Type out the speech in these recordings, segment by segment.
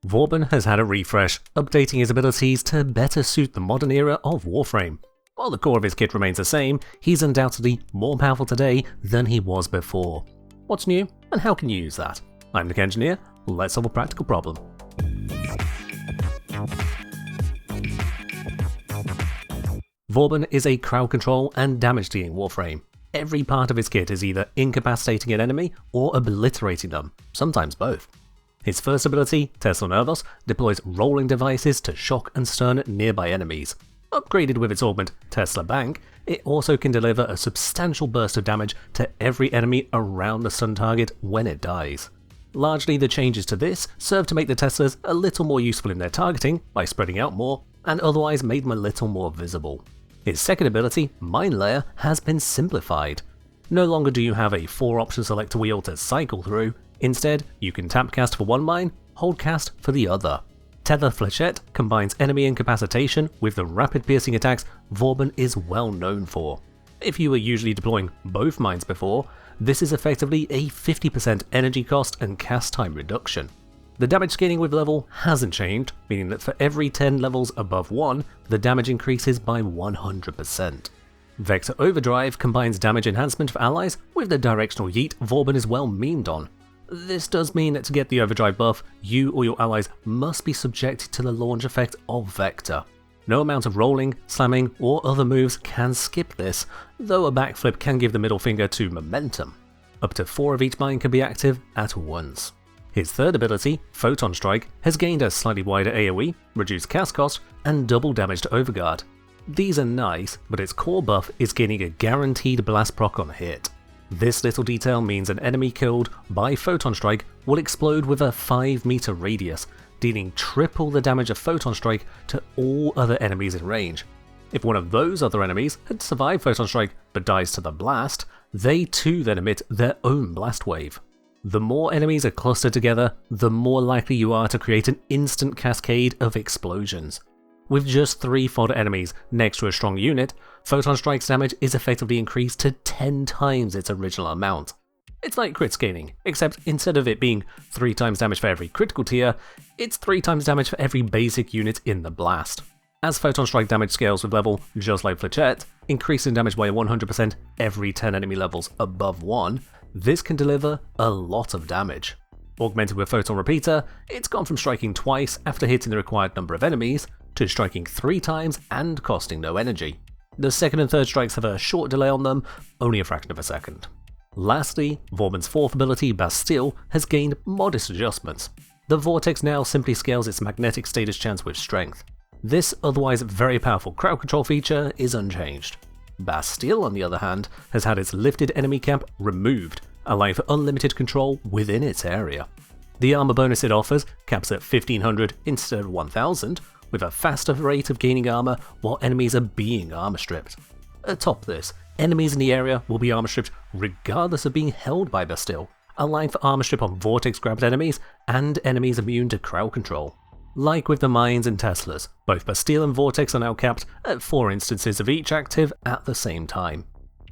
Vauban has had a refresh, updating his abilities to better suit the modern era of Warframe. While the core of his kit remains the same, he's undoubtedly more powerful today than he was before. What's new, and how can you use that? I'm TheKengineer, let's solve a practical problem. Vauban is a crowd control and damage dealing Warframe. Every part of his kit is either incapacitating an enemy or obliterating them, sometimes both. His first ability, Tesla Nervos, deploys rolling devices to shock and stun nearby enemies. Upgraded with its augment Tesla Bank, it also can deliver a substantial burst of damage to every enemy around the stun target when it dies. Largely the changes to this serve to make the Teslas a little more useful in their targeting by spreading out more, and otherwise made them a little more visible. His second ability, Mine Layer, has been simplified. No longer do you have a 4-option selector wheel to cycle through, instead you can tap cast for one mine, hold cast for the other. Tether Flechette combines enemy incapacitation with the rapid piercing attacks Vauban is well known for. If you were usually deploying both mines before, this is effectively a 50% energy cost and cast time reduction. The damage scaling with level hasn't changed, meaning that for every 10 levels above 1, the damage increases by 100%. Vector Overdrive combines damage enhancement for allies with the directional yeet Vauban is well memed on. This does mean that to get the overdrive buff, you or your allies must be subjected to the launch effect of Vector. No amount of rolling, slamming, or other moves can skip this, though a backflip can give the middle finger to momentum. Up to 4 of each mine can be active at once. His third ability, Photon Strike, has gained a slightly wider AoE, reduced cast cost, and double damage to Overguard. These are nice, but its core buff is gaining a guaranteed blast proc on hit. This little detail means an enemy killed by Photon Strike will explode with a 5-meter radius, dealing triple the damage of Photon Strike to all other enemies in range. If one of those other enemies had survived Photon Strike but dies to the blast, they too then emit their own blast wave. The more enemies are clustered together, the more likely you are to create an instant cascade of explosions. With just 3 fodder enemies next to a strong unit, Photon Strike's damage is effectively increased to 10 times its original amount. It's like crit scaling, except instead of it being 3 times damage for every critical tier, it's 3 times damage for every basic unit in the blast. As Photon Strike damage scales with level, just like Flechette, increasing damage by 100% every 10 enemy levels above 1, this can deliver a lot of damage. Augmented with Photon Repeater, it's gone from striking twice after hitting the required number of enemies, to striking 3 times and costing no energy. The second and third strikes have a short delay on them, only a fraction of a second. Lastly, Vauban's fourth ability, Bastille, has gained modest adjustments. The Vortex now simply scales its magnetic status chance with strength. This otherwise very powerful crowd control feature is unchanged. Bastille, on the other hand, has had its lifted enemy cap removed, allowing for unlimited control within its area. The armor bonus it offers caps at 1500 instead of 1000, with a faster rate of gaining armor while enemies are being armor stripped. Atop this, enemies in the area will be armor stripped regardless of being held by Bastille, allowing for armor strip on Vortex grabbed enemies and enemies immune to crowd control. Like with the mines and Teslas, both Bastille and Vortex are now capped at 4 instances of each active at the same time.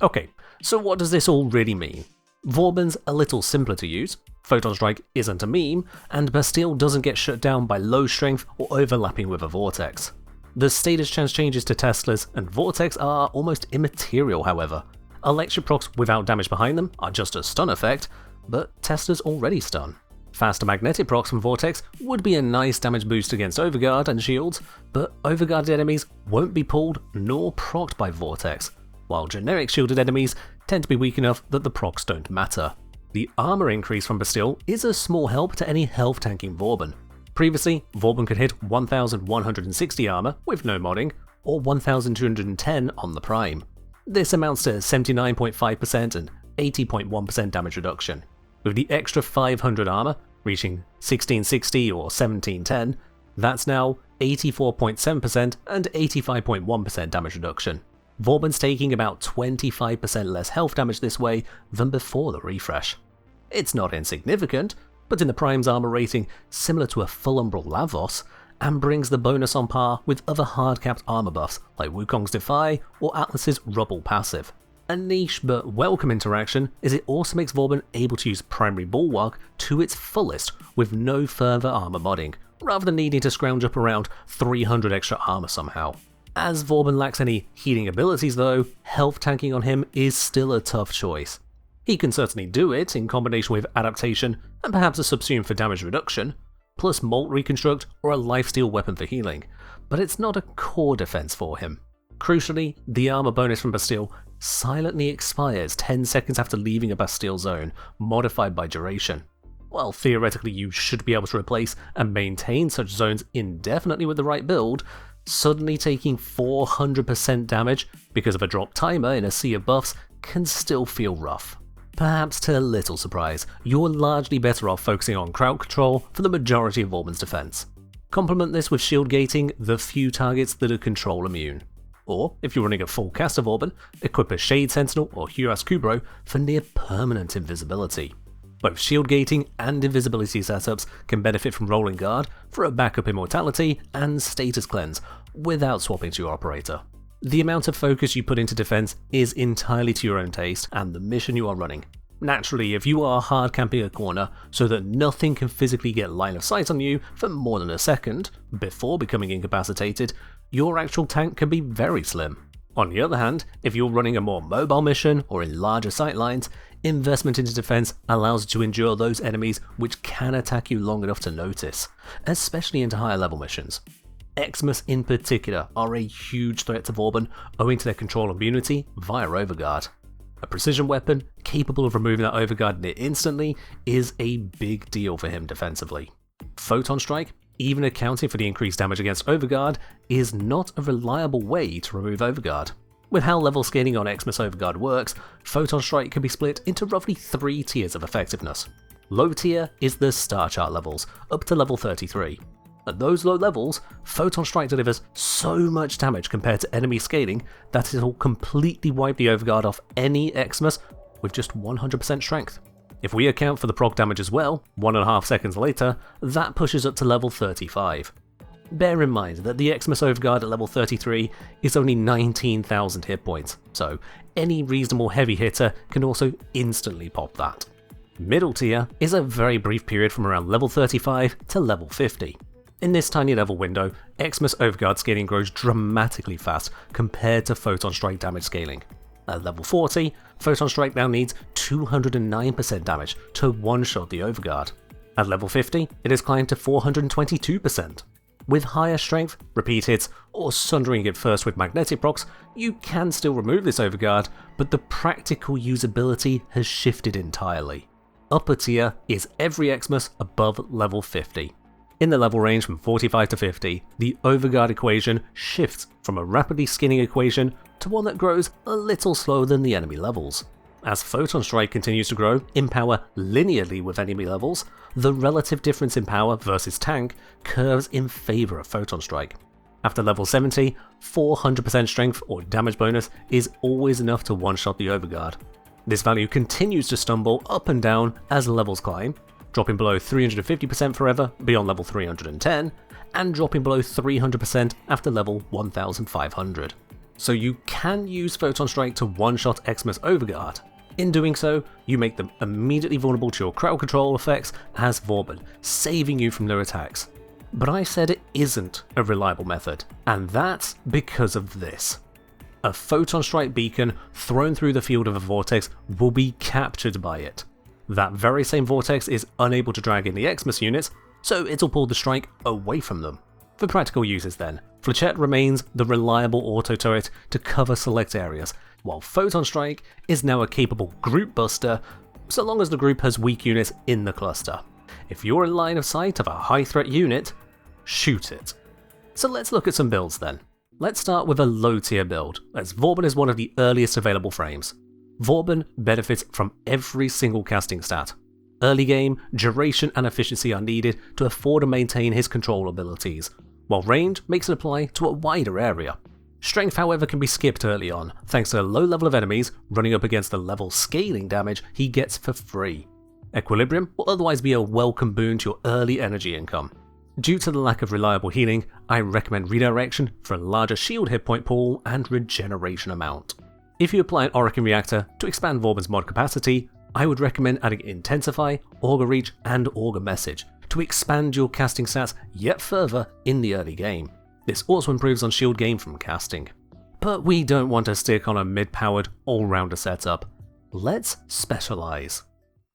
Okay, so what does this all really mean? Vauban's a little simpler to use, Photon Strike isn't a meme, and Bastille doesn't get shut down by low strength or overlapping with a Vortex. The status chance changes to Teslas and Vortex are almost immaterial, however. Electric procs without damage behind them are just a stun effect, but Teslas already stun. Faster magnetic procs from Vortex would be a nice damage boost against Overguard and shields, but overguarded enemies won't be pulled nor procced by Vortex, while generic shielded enemies tend to be weak enough that the procs don't matter. The armor increase from Bastille is a small help to any health tanking Vauban. Previously, Vauban could hit 1160 armor with no modding, or 1210 on the Prime. This amounts to 79.5% and 80.1% damage reduction. With the extra 500 armor, reaching 1660 or 1710, that's now 84.7% and 85.1% damage reduction. Vauban's taking about 25% less health damage this way than before the refresh. It's not insignificant, but in the Prime's armor rating similar to a full Umbral Lavos, and brings the bonus on par with other hard-capped armor buffs like Wukong's Defy or Atlas's Rubble passive. A niche but welcome interaction is it also makes Vauban able to use primary bulwark to its fullest with no further armor modding, rather than needing to scrounge up around 300 extra armor somehow. As Vauban lacks any healing abilities though, health tanking on him is still a tough choice. He can certainly do it in combination with adaptation and perhaps a subsume for damage reduction, plus Molt Reconstruct or a lifesteal weapon for healing, but it's not a core defense for him. Crucially, the armor bonus from Bastille silently expires 10 seconds after leaving a Bastille zone, modified by duration. While theoretically you should be able to replace and maintain such zones indefinitely with the right build, suddenly taking 400% damage because of a drop timer in a sea of buffs can still feel rough. Perhaps to little surprise, you're largely better off focusing on crowd control for the majority of Vauban's defense. Complement this with shield gating the few targets that are control immune. Or, if you're running a full cast of Vauban, equip a Shade Sentinel or Huras Kubro for near permanent invisibility. Both shield gating and invisibility setups can benefit from Rolling Guard for a backup immortality and status cleanse without swapping to your operator. The amount of focus you put into defense is entirely to your own taste and the mission you are running. Naturally, if you are hard camping a corner so that nothing can physically get line of sight on you for more than a second before becoming incapacitated, your actual tank can be very slim. On the other hand, if you're running a more mobile mission or in larger sightlines, investment into defense allows you to endure those enemies which can attack you long enough to notice, especially into higher level missions. Eximus in particular are a huge threat to Vauban owing to their control immunity via Overguard. A precision weapon capable of removing that Overguard near instantly is a big deal for him defensively. Photon Strike, even accounting for the increased damage against Overguard, is not a reliable way to remove Overguard. With how level scaling on Eximus Overguard works, Photon Strike can be split into roughly 3 tiers of effectiveness. Low tier is the star chart levels, up to level 33. At those low levels, Photon Strike delivers so much damage compared to enemy scaling that it'll completely wipe the Overguard off any Eximus with just 100% strength. If we account for the proc damage as well, 1.5 seconds later, that pushes up to level 35. Bear in mind that the Eximus Overguard at level 33 is only 19,000 hit points, so any reasonable heavy hitter can also instantly pop that. Middle tier is a very brief period from around level 35 to level 50. In this tiny level window, Eximus Overguard scaling grows dramatically fast compared to Photon Strike damage scaling. At level 40, Photon Strike now needs 209% damage to one-shot the Overguard. At level 50, it has climbed to 422%. With higher strength, repeat hits, or sundering it first with magnetic procs, you can still remove this Overguard, but the practical usability has shifted entirely. Upper tier is every Eximus above level 50. In the level range from 45 to 50, the Overguard equation shifts from a rapidly skinning equation to one that grows a little slower than the enemy levels. As Photon Strike continues to grow in power linearly with enemy levels, the relative difference in power versus tank curves in favour of Photon Strike. After level 70, 400% strength or damage bonus is always enough to one-shot the Overguard. This value continues to stumble up and down as levels climb, dropping below 350% forever beyond level 310, and dropping below 300% after level 1500. So you can use Photon Strike to one-shot Eximus Overguard. In doing so, you make them immediately vulnerable to your crowd control effects as Vauban, saving you from their attacks. But I said it isn't a reliable method, and that's because of this. A Photon Strike beacon thrown through the field of a vortex will be captured by it. That very same vortex is unable to drag in the Eximus units, so it'll pull the strike away from them. For practical uses then, Flechette remains the reliable auto turret to cover select areas, while Photon Strike is now a capable group buster, so long as the group has weak units in the cluster. If you're in line of sight of a high threat unit, shoot it. So let's look at some builds then. Let's start with a low tier build, as Vauban is one of the earliest available frames. Vauban benefits from every single casting stat. Early game, duration and efficiency are needed to afford and maintain his control abilities, while range makes it apply to a wider area. Strength however can be skipped early on, thanks to a low level of enemies running up against the level scaling damage he gets for free. Equilibrium will otherwise be a welcome boon to your early energy income. Due to the lack of reliable healing, I recommend redirection for a larger shield hit point pool and regeneration amount. If you apply an Orokin Reactor to expand Vauban's mod capacity, I would recommend adding Intensify, Augur Reach, and Augur Message to expand your casting stats yet further in the early game. This also improves on shield gain from casting. But we don't want to stick on a mid-powered all-rounder setup. Let's specialize.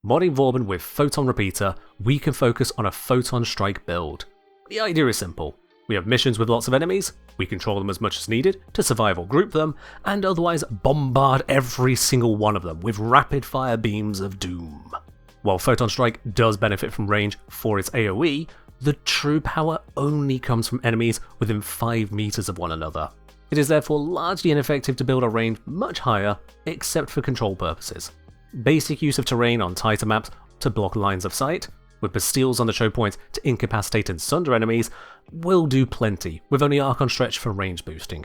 Modding Vauban with Photon Repeater, we can focus on a Photon Strike build. The idea is simple. We have missions with lots of enemies, we control them as much as needed to survive or group them, and otherwise bombard every single one of them with rapid fire beams of doom. While Photon Strike does benefit from range for its AoE, the true power only comes from enemies within 5 meters of one another. It is therefore largely ineffective to build a range much higher, except for control purposes. Basic use of terrain on tighter maps to block lines of sight, with Bastilles on the choke points to incapacitate and sunder enemies, will do plenty, with only Archon Stretch for range boosting.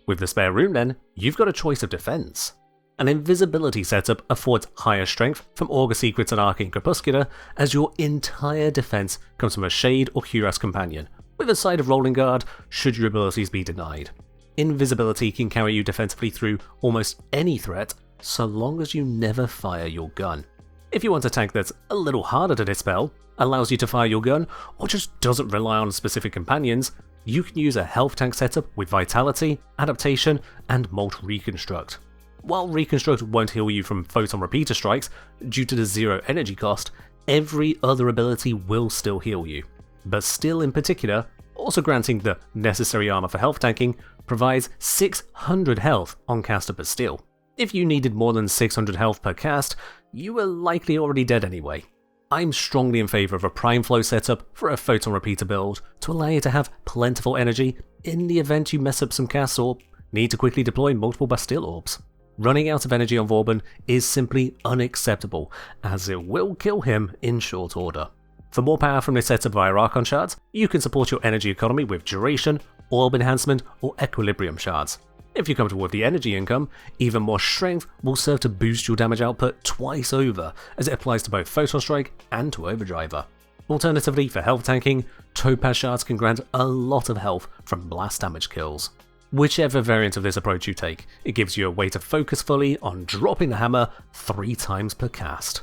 With the spare room then, you've got a choice of defense. An invisibility setup affords higher strength from Augur Secrets and Arcane Crepuscular, as your entire defense comes from a Shade or Cuirass companion, with a side of Rolling Guard should your abilities be denied. Invisibility can carry you defensively through almost any threat, so long as you never fire your gun. If you want a tank that's a little harder to dispel, allows you to fire your gun, or just doesn't rely on specific companions, you can use a health tank setup with Vitality, Adaptation, and Molt Reconstruct. While Reconstruct won't heal you from Photon Repeater strikes due to the 0 energy cost, every other ability will still heal you. Bastille in particular, also granting the necessary armor for health tanking, provides 600 health on cast of Bastille. If you needed more than 600 health per cast, you were likely already dead anyway. I'm strongly in favour of a Prime Flow setup for a Photon Repeater build to allow you to have plentiful energy in the event you mess up some casts or need to quickly deploy multiple Bastille orbs. Running out of energy on Vauban is simply unacceptable, as it will kill him in short order. For more power from this setup via Archon Shards, you can support your energy economy with Duration, Orb Enhancement, or Equilibrium Shards. If you're comfortable with the energy income, even more strength will serve to boost your damage output twice over, as it applies to both Photon Strike and to Overdriver. Alternatively, for health tanking, Topaz Shards can grant a lot of health from blast damage kills. Whichever variant of this approach you take, it gives you a way to focus fully on dropping the hammer 3 times per cast.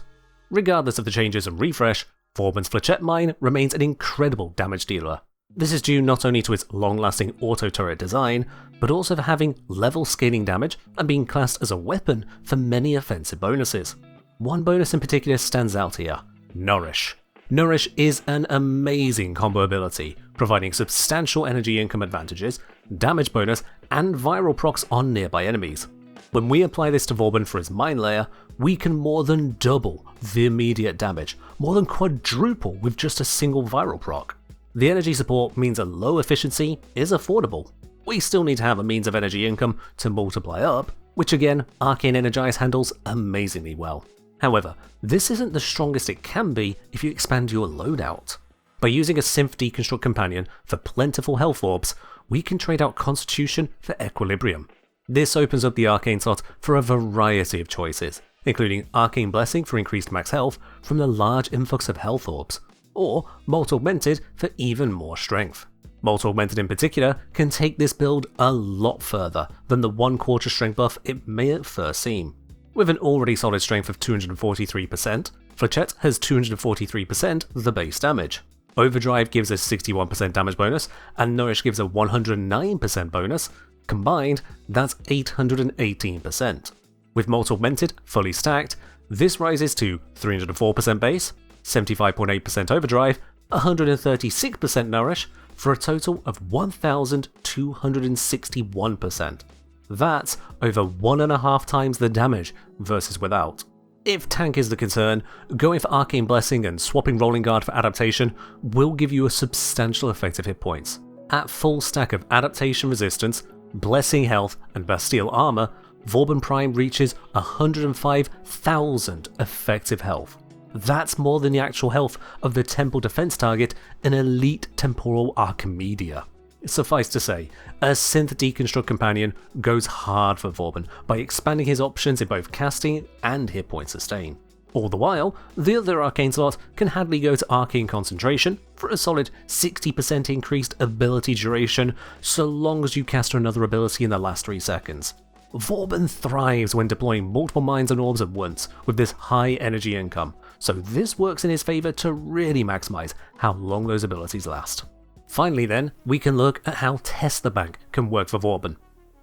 Regardless of the changes and refresh, Vauban's Flechette Mine remains an incredible damage dealer. This is due not only to its long-lasting auto-turret design, but also for having level scaling damage and being classed as a weapon for many offensive bonuses. One bonus in particular stands out here: Nourish. Nourish is an amazing combo ability, providing substantial energy income advantages, damage bonus, and viral procs on nearby enemies. When we apply this to Vauban for his mine layer, we can more than double the immediate damage, more than quadruple with just a single viral proc. The energy support means a low efficiency is affordable. We still need to have a means of energy income to multiply up, which again, Arcane Energize handles amazingly well. However, this isn't the strongest it can be if you expand your loadout. By using a Synth Deconstruct companion for plentiful health orbs, we can trade out Constitution for Equilibrium. This opens up the Arcane slot for a variety of choices, including Arcane Blessing for increased max health from the large influx of health orbs, or Molt Augmented for even more strength. Molt Augmented in particular can take this build a lot further than the 1/4 strength buff it may at first seem. With an already solid strength of 243%, Flechette has 243% the base damage. Overdrive gives a 61% damage bonus, and Nourish gives a 109% bonus. Combined, that's 818%. With Molt Augmented fully stacked, this rises to 304% base, 75.8% Overdrive, 136% Nourish, for a total of 1,261%. That's over 1.5 times the damage versus without. If tank is the concern, going for Arcane Blessing and swapping Rolling Guard for Adaptation will give you a substantial effect of hit points. At full stack of Adaptation Resistance, Blessing Health, and Bastille Armor, Vauban Prime reaches 105,000 effective health. That's more than the actual health of the Temple Defense target in Elite Temporal Archimedia. Suffice to say, a Synth Deconstruct companion goes hard for Vauban by expanding his options in both casting and hit point sustain. All the while, the other arcane slot can happily go to Arcane Concentration for a solid 60% increased ability duration, so long as you cast another ability in the last 3 seconds. Vauban thrives when deploying multiple mines and orbs at once with this high energy income, so this works in his favour to really maximise how long those abilities last. Finally then, we can look at how Test the Bank can work for Vauban.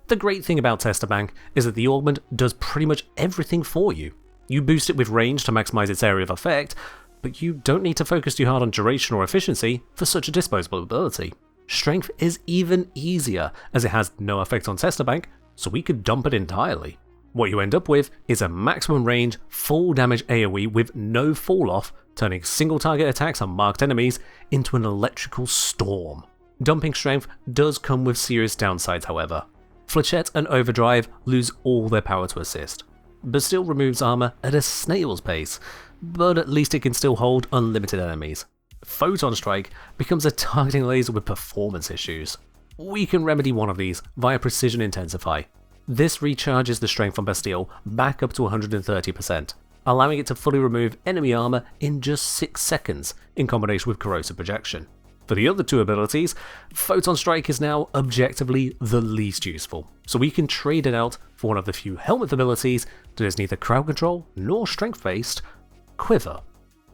The great thing about Test the Bank is that the augment does pretty much everything for you. You boost it with range to maximise its area of effect, but you don't need to focus too hard on duration or efficiency for such a disposable ability. Strength is even easier as it has no effect on Test the Bank, so we could dump it entirely. What you end up with is a maximum range, full damage AoE with no fall off, turning single target attacks on marked enemies into an electrical storm. Dumping strength does come with serious downsides however. Flechette and Overdrive lose all their power to assist, but still removes armor at a snail's pace, but at least it can still hold unlimited enemies. Photon Strike becomes a targeting laser with performance issues. We can remedy one of these via Precision Intensify. This recharges the strength on Bastille back up to 130%, allowing it to fully remove enemy armor in just 6 seconds in combination with Corrosive Projection. For the other two abilities, Photon Strike is now objectively the least useful, so we can trade it out for one of the few helmet abilities that is neither crowd control nor strength based, Quiver.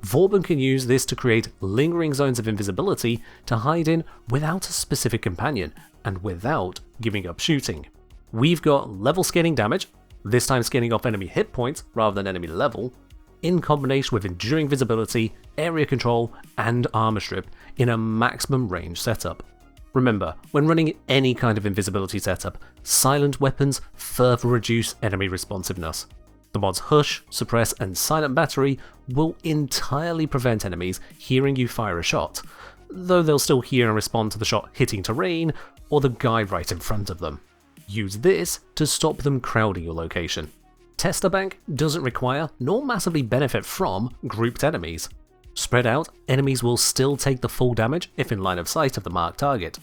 Vauban can use this to create lingering zones of invisibility to hide in without a specific companion and without giving up shooting. We've got level scaling damage, this time scaling off enemy hit points rather than enemy level, in combination with enduring visibility, area control and armor strip in a maximum range setup. Remember, when running any kind of invisibility setup, silent weapons further reduce enemy responsiveness. The mods Hush, Suppress and Silent Battery will entirely prevent enemies hearing you fire a shot, though they'll still hear and respond to the shot hitting terrain or the guy right in front of them. Use this to stop them crowding your location. Test the Bank doesn't require nor massively benefit from grouped enemies. Spread out, enemies will still take the full damage if in line of sight of the marked target.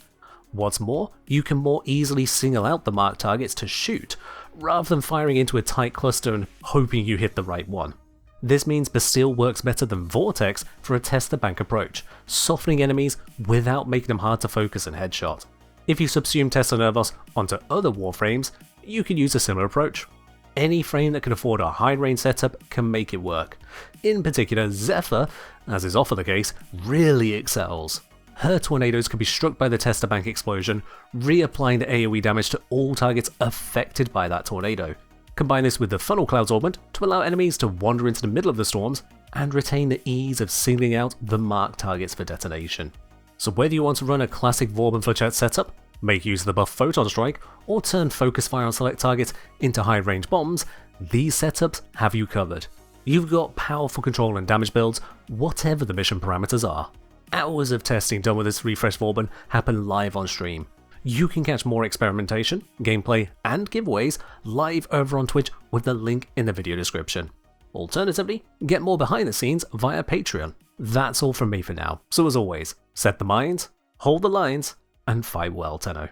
What's more, you can more easily single out the marked targets to shoot, rather than firing into a tight cluster and hoping you hit the right one. This means Bastille works better than Vortex for a Test the Bank approach, softening enemies without making them hard to focus and headshot. If you subsume Testa Nervos onto other Warframes, you can use a similar approach. Any frame that can afford a high range setup can make it work. In particular, Zephyr, as is often the case, really excels. Her tornadoes can be struck by the Tester Bank explosion, reapplying the AoE damage to all targets affected by that tornado. Combine this with the Funnel Clouds augment to allow enemies to wander into the middle of the storms and retain the ease of singling out the marked targets for detonation. So whether you want to run a classic Vauban Flechette setup, make use of the buff Photon Strike, or turn focus fire on select targets into high range bombs, these setups have you covered. You've got powerful control and damage builds, whatever the mission parameters are. Hours of testing done with this refreshed Vauban happen live on stream. You can catch more experimentation, gameplay, and giveaways live over on Twitch with the link in the video description. Alternatively, get more behind the scenes via Patreon. That's all from me for now, so as always, set the minds, hold the lines, and fight well, Tenno.